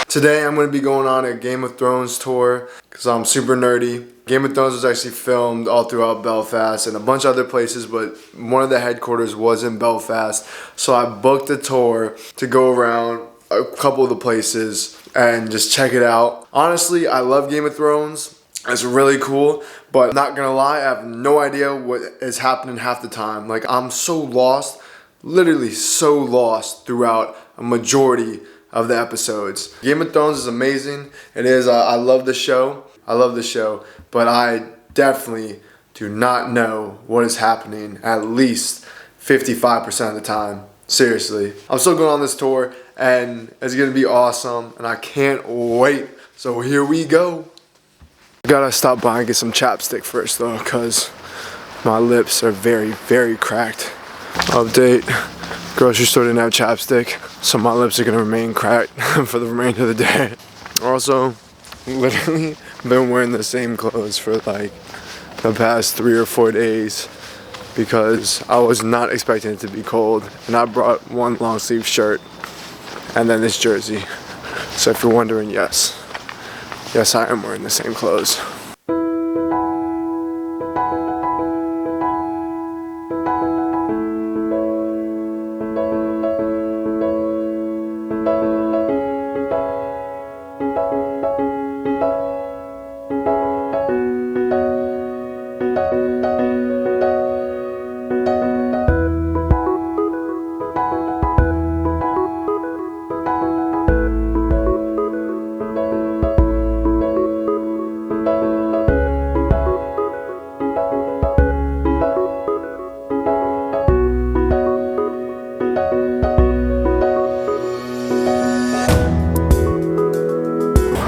Today I'm going to be going on a Game of Thrones tour because I'm super nerdy. Game of Thrones was actually filmed all throughout Belfast and a bunch of other places, but one of the headquarters was in Belfast. So I booked a tour to go around a couple of the places and just check it out. Honestly, I love Game of Thrones. It's really cool, but not gonna lie, I have no idea what is happening half the time. Like, I'm so lost, literally so lost throughout a majority of the episodes. Game of Thrones is amazing. It is. I love the show. But I definitely do not know what is happening at least 55% of the time. Seriously. I'm still going on this tour, and it's gonna be awesome, and I can't wait. So here we go. I gotta stop by and get some chapstick first though, because my lips are very, very cracked. Update. Grocery store didn't have chapstick, so my lips are gonna remain cracked for the remainder of the day. Also, literally been wearing the same clothes for like the past 3 or 4 days because I was not expecting it to be cold, and I brought one long sleeve shirt and then this jersey. So if you're wondering, yes, I am wearing the same clothes.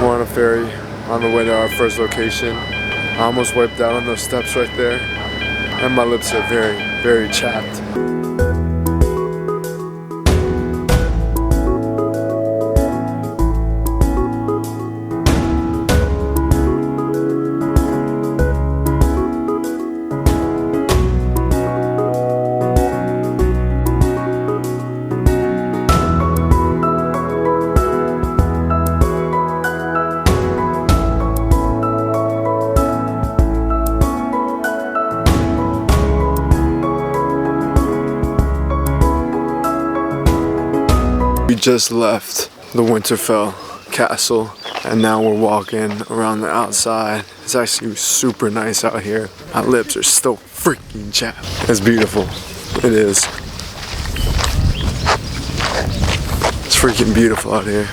We're on a ferry on the way to our first location. I almost wiped out on those steps right there, and my lips are very, very chapped. We just left the Winterfell castle, and now we're walking around the outside. It's actually super nice out here. My lips are still freaking chapped. It's beautiful. It is. It's freaking beautiful out here.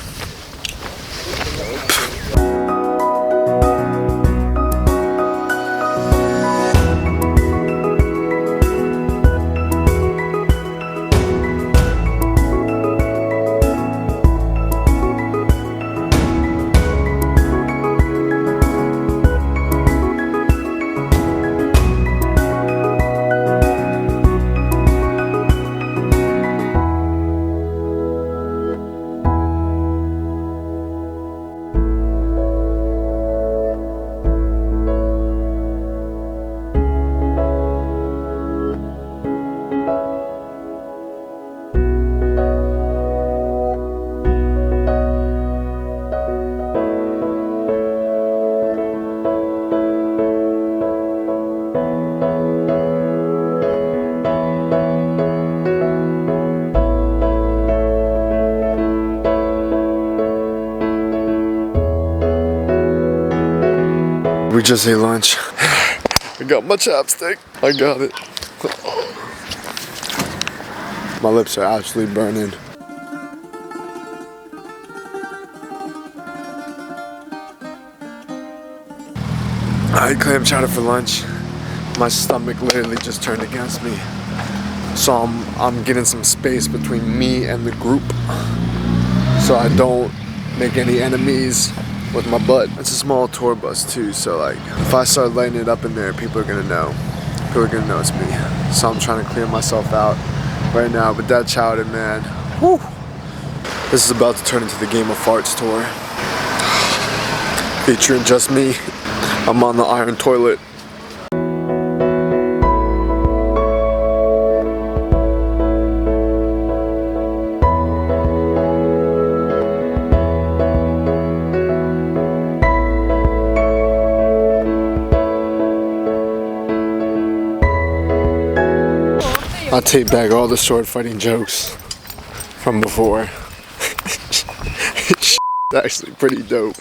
We just ate lunch. I got my chapstick. I got it. My lips are absolutely burning. I had clam chowder for lunch. My stomach literally just turned against me. So I'm getting some space between me and the group, so I don't make any enemies with my butt. It's a small tour bus too, so like if I start lighting it up in there, people are gonna know. People are gonna know it's me. So I'm trying to clear myself out right now. But that chowder, man, whew. This is about to turn into the Game of Farts tour. Featuring just me. I'm on the iron toilet. I'll take back all the sword fighting jokes from before. It's actually pretty dope.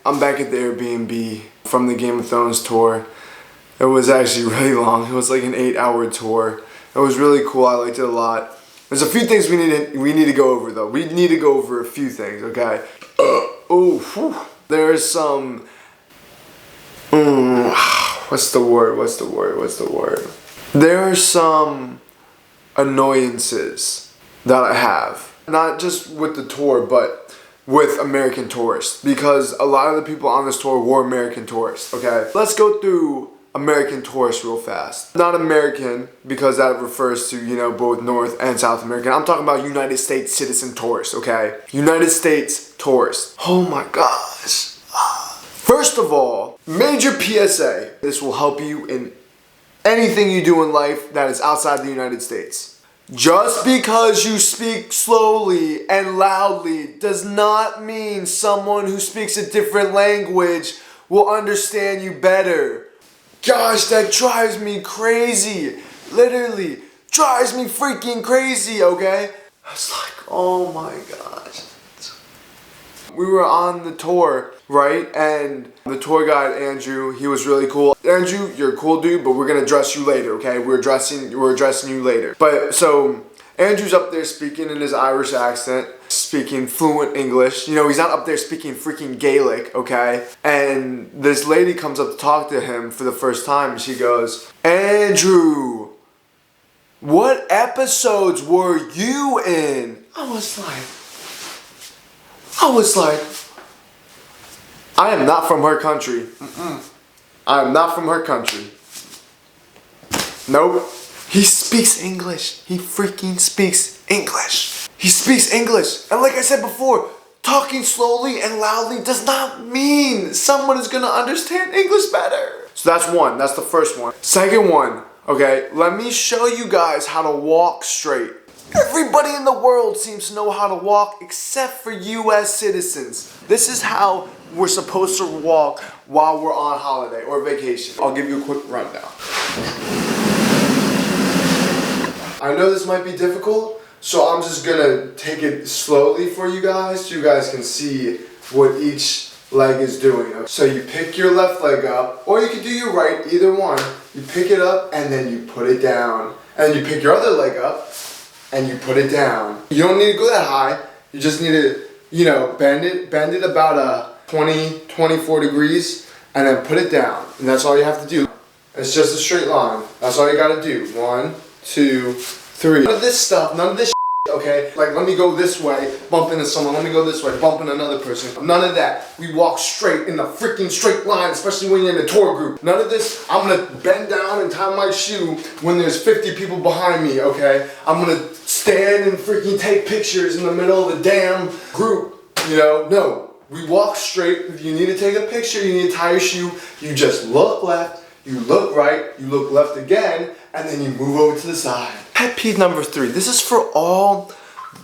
I'm back at the Airbnb from the Game of Thrones tour. It was actually really long. It was like an 8-hour tour. It was really cool. I liked it a lot. There's a few things we need to go over though. We need to go over a few things, okay? There's some what's the word? There are some annoyances that I have. Not just with the tour, but with American tourists, because a lot of the people on this tour were American tourists, okay? Let's go through American tourists real fast. Not American, because that refers to, you know, both North and South American. I'm talking about United States citizen tourists, okay? United States tourists. Oh my gosh. First of all, major PSA. This will help you in anything you do in life that is outside the United States. Just because you speak slowly and loudly does not mean someone who speaks a different language will understand you better. Gosh, that drives me crazy. Literally, drives me freaking crazy, okay? I was like, oh my gosh. We were on the tour, right? And the tour guide, Andrew, he was really cool. Andrew, you're a cool dude, but we're gonna dress you later, okay? We're addressing you later. But so Andrew's up there speaking in his Irish accent, speaking fluent English. You know, he's not up there speaking freaking Gaelic, okay? And this lady comes up to talk to him for the first time, and she goes, Andrew, what episodes were you in? I was like, I am not from her country. I am not from her country. Nope. He speaks English. He freaking speaks English. He speaks English. And like I said before, talking slowly and loudly does not mean someone is gonna understand English better. So that's one. That's the first one. Second one, okay, let me show you guys how to walk straight. Everybody in the world seems to know how to walk except for US citizens. This is how we're supposed to walk while we're on holiday or vacation. I'll give you a quick rundown. I know this might be difficult, so I'm just gonna take it slowly for you guys so you guys can see what each leg is doing. So you pick your left leg up, or you can do your right, either one. You pick it up and then you put it down. And you pick your other leg up and you put it down. You don't need to go that high. You just need to, you know, bend it about a 24 degrees and then put it down. And that's all you have to do. It's just a straight line. That's all you gotta do. 1, 2, 3. None of this stuff, none of this okay? Like, let me go this way, bump into someone, let me go this way, bump into another person. None of that. We walk straight in the freaking straight line, especially when you're in a tour group. None of this, I'm gonna bend down and tie my shoe when there's 50 people behind me, okay? I'm gonna stand and freaking take pictures in the middle of the damn group, you know? No, we walk straight. If you need to take a picture, you need to tie your shoe, you just look left, you look right, you look left again, and then you move over to the side. Pet peeve number 3. This is for all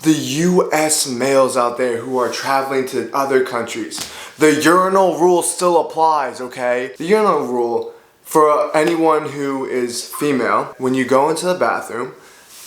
the US males out there who are traveling to other countries. The urinal rule still applies, okay? The urinal rule for anyone who is female, when you go into the bathroom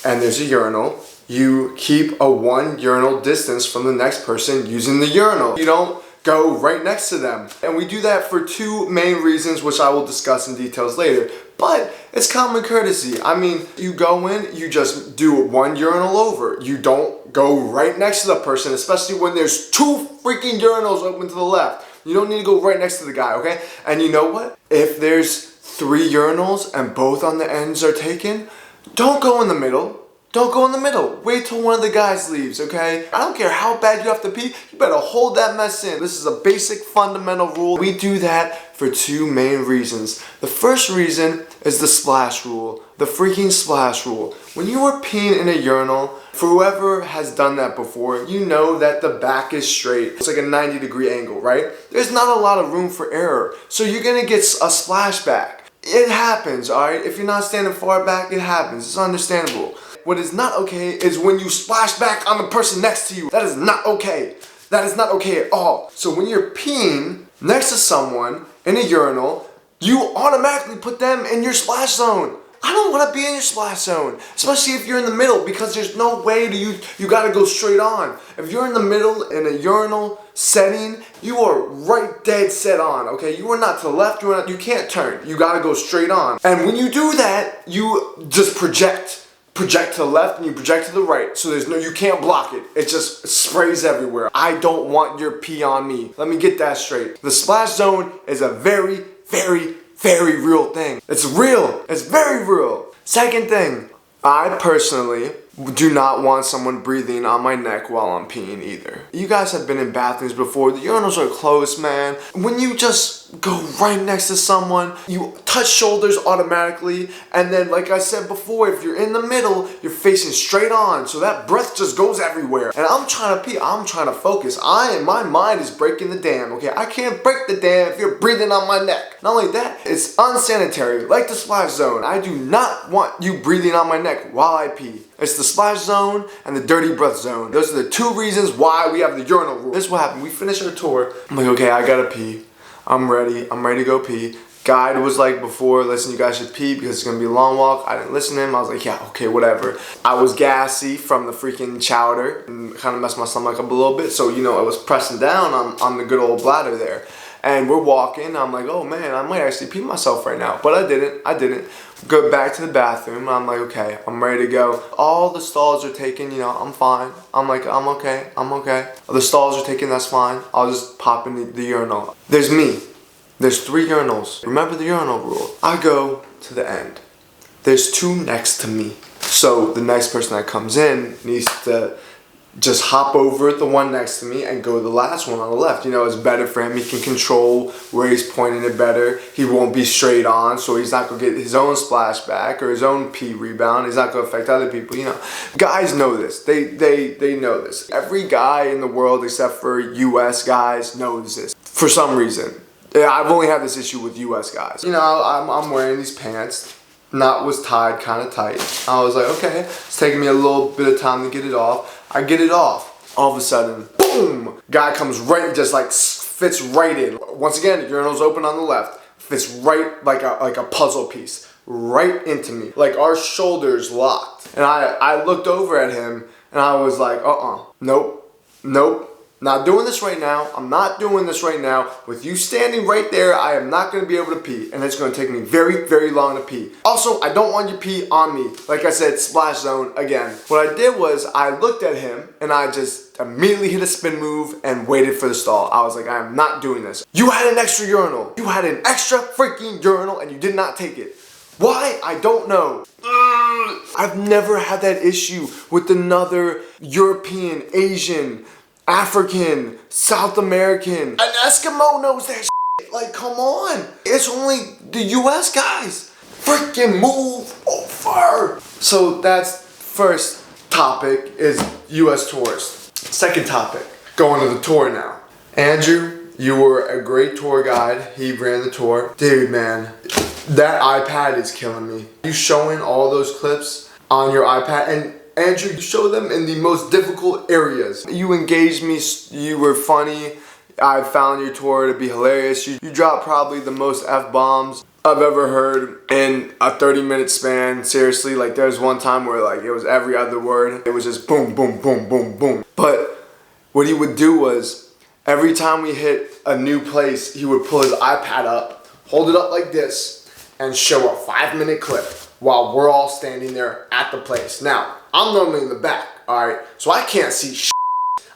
and there's a urinal, you keep a 1 urinal distance from the next person using the urinal. You don't go right next to them. And we do that for two main reasons, which I will discuss in details later. But it's common courtesy. I mean, you go in, you just do one urinal over. You don't go right next to the person, especially when there's two freaking urinals open to the left. You don't need to go right next to the guy, okay? And you know what? If there's 3 urinals and both on the ends are taken, don't go in the middle. Don't go in the middle. Wait till one of the guys leaves, okay? I don't care how bad you have to pee, you better hold that mess in. This is a basic fundamental rule. We do that for 2 main reasons. The first reason is the splash rule. The freaking splash rule. When you are peeing in a urinal, for whoever has done that before, you know that the back is straight. It's like a 90-degree angle, right? There's not a lot of room for error. So you're gonna get a splashback. It happens, alright? If you're not standing far back, it happens. It's understandable. What is not okay is when you splash back on the person next to you. That is not okay. That is not okay at all. So when you're peeing next to someone in a urinal, you automatically put them in your splash zone. I don't want to be in your splash zone, especially if you're in the middle, because there's no way you gotta go straight on. If you're in the middle in a urinal setting, you are right dead set on, okay? You are not to the left, you can't turn. You gotta go straight on. And when you do that, you just project to the left and you project to the right. So you can't block it. It just sprays everywhere. I don't want your pee on me. Let me get that straight. The splash zone is a very, very, very real thing. It's real. It's very real. Second thing, I personally do not want someone breathing on my neck while I'm peeing either. You guys have been in bathrooms before. The urinals are closed, man. When you just go right next to someone, you touch shoulders automatically, and then like I said before, if you're in the middle, you're facing straight on, so that breath just goes everywhere. And I'm trying to pee, I'm trying to focus. My mind is breaking the dam, okay? I can't break the dam if you're breathing on my neck. Not only that, it's unsanitary, like the splash zone. I do not want you breathing on my neck while I pee. It's the splash zone and the dirty breath zone. Those are the 2 reasons why we have the urinal rule. This is what happened. We finished our tour. I'm like, okay, I gotta pee. I'm ready to go pee. Guide was like before, listen, you guys should pee because it's gonna be a long walk. I didn't listen to him. I was like, yeah, okay, whatever. I was gassy from the freaking chowder and kind of messed my stomach up a little bit. So, I was pressing down on the good old bladder there. And we're walking, I'm like, oh man, I might actually pee myself right now. But I didn't. Go back to the bathroom, I'm like, okay, I'm ready to go. All the stalls are taken, I'm fine. I'm like, I'm okay. The stalls are taken, that's fine. I'll just pop in the urinal. There's me. There's 3 urinals. Remember the urinal rule. I go to the end. There's 2 next to me. So the next person that comes in needs to just hop over the one next to me and go to the last one on the left. It's better for him. He can control where he's pointing it better. He won't be straight on, so he's not going to get his own splashback or his own pee rebound. He's not going to affect other people, Guys know this. They know this. Every guy in the world except for US guys knows this for some reason. I've only had this issue with US guys. I'm wearing these pants. Knot was tied kind of tight. I was like, okay, it's taking me a little bit of time to get it off. I get it off. All of a sudden, boom! Guy comes right, just like fits right in. Once again, the urinal's open on the left. Fits right like a puzzle piece. Right into me. Like our shoulders locked. And I looked over at him and I was like, nope. Not doing this right now. I'm not doing this right now. With you standing right there, I am not going to be able to pee. And it's going to take me very, very long to pee. Also, I don't want you pee on me. Like I said, splash zone again. What I did was I looked at him and I just immediately hit a spin move and waited for the stall. I was like, I am not doing this. You had an extra urinal. You had an extra freaking urinal and you did not take it. Why? I don't know. I've never had that issue with another European, Asian, African, South American. An Eskimo knows that shit. Like, come on. It's only the US guys. Freaking move over. So that's first topic is US tourists. Second topic, going to the tour now. Andrew, you were a great tour guide. He ran the tour. Dude, man, that iPad is killing me. You showing all those clips on your iPad, and Andrew, you show them in the most difficult areas. You engaged me, you were funny. I found your tour to be hilarious. You dropped probably the most F-bombs I've ever heard in a 30-minute span. Seriously, like there was one time where like it was every other word. It was just boom, boom, boom, boom, boom. But what he would do was, Every time we hit a new place, he would pull his iPad up, hold it up like this, and show a 5-minute clip while we're all standing there at the place. Now, I'm normally in the back, alright? So I can't see shit.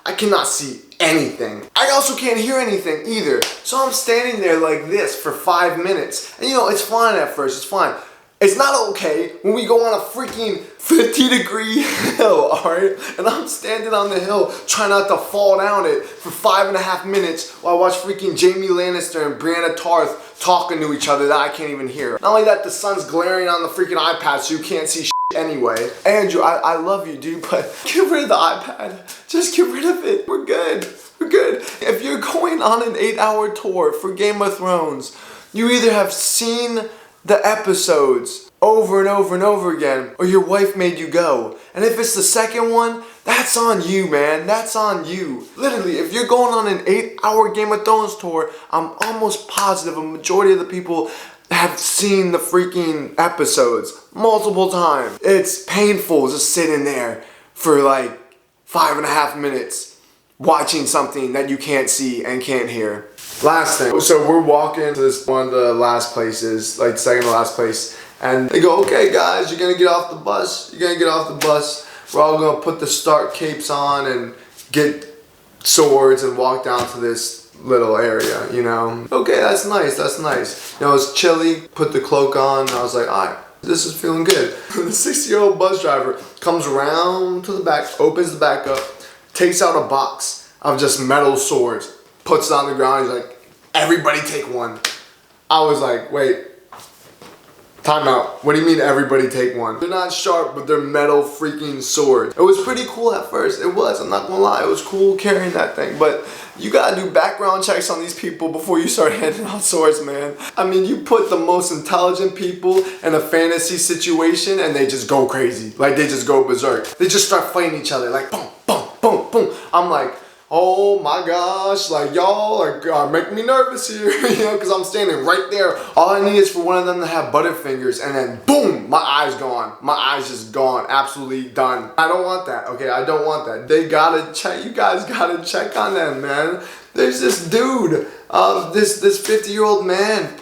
I cannot see anything. I also can't hear anything either. So I'm standing there like this for 5 minutes. And you know, it's fine at first, it's fine. It's not okay when we go on a freaking 50-degree hill, alright? And I'm standing on the hill trying not to fall down it for 5.5 minutes while I watch freaking Jamie Lannister and Brianna Tarth talking to each other that I can't even hear. Not only that, the sun's glaring on the freaking iPad so you can't see shit anyway. Andrew, I love you, dude, but get rid of the iPad. Just get rid of it. We're good. We're good. If you're going on an 8-hour tour for Game of Thrones, you either have seen the episodes over and over and over again, or your wife made you go. And if it's the second one, that's on you, man. That's on you. Literally, if you're going on an 8-hour Game of Thrones tour, I'm almost positive a majority of the people have seen the freaking episodes multiple times. It's painful just sitting there for like 5.5 minutes watching something that you can't see and can't hear. Last thing, so we're walking to this one of the last places, like second to last place, and they go, okay guys, you're gonna get off the bus, you're gonna get off the bus, we're all gonna put the Stark capes on and get swords and walk down to this little area, you know. Okay, that's nice, that's nice. You know, it's chilly, put the cloak on, and I was like, alright, this is feeling good. The 60-year-old bus driver comes around to the back, opens the back up, takes out a box of just metal swords, puts it on the ground, he's like, everybody take one. I was like, wait, time out. What do you mean everybody take one? They're not sharp, but they're metal freaking swords. It was pretty cool at first. It was, I'm not gonna lie. It was cool carrying that thing. But you gotta do background checks on these people before you start handing out swords, man. I mean, you put the most intelligent people in a fantasy situation and they just go crazy. Like, they just go berserk. They just start fighting each other, like, boom, boom, boom, boom. I'm like, oh my gosh, like y'all are making me nervous here, you know, because I'm standing right there. All I need is for one of them to have butterfingers and then boom, my eye's gone. My eye's just gone, absolutely done. I don't want that, okay, I don't want that. They gotta check, you guys gotta check on them, man. There's this dude, this 50-year-old man,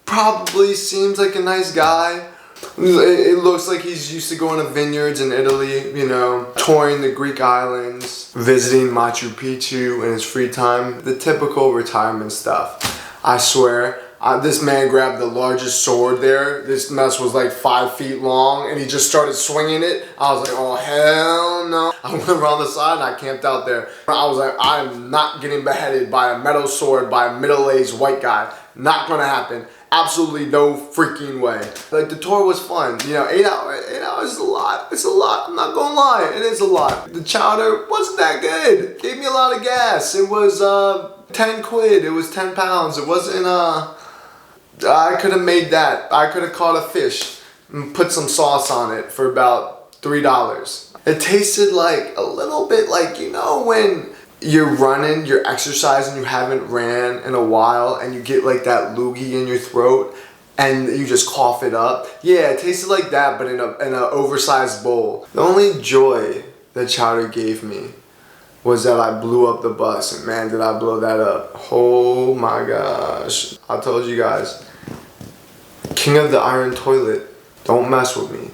probably seems like a nice guy. It looks like he's used to going to vineyards in Italy, you know, touring the Greek islands, visiting Machu Picchu in his free time, the typical retirement stuff. I swear, this man grabbed the largest sword there. This mess was like 5 feet long and he just started swinging it. I was like, oh hell no. I went around the side and I camped out there. I was like, I'm not getting beheaded by a metal sword by a middle-aged white guy. Not gonna happen. Absolutely no freaking way. Like, the tour was fun. You know, 8 hours is a lot. It's a lot. I'm not gonna lie. It is a lot. The chowder wasn't that good. Gave me a lot of gas. It was 10 quid. It was 10 pounds. It wasn't I could have made that. I could have caught a fish and put some sauce on it for about $3. It tasted like a little bit like, you know, when you're running, you're exercising, you haven't ran in a while, and you get like that loogie in your throat, and you just cough it up. Yeah, it tasted like that, but in an oversized bowl. The only joy that chowder gave me was that I blew up the bus, and man, did I blow that up. Oh my gosh. I told you guys, king of the iron toilet, don't mess with me.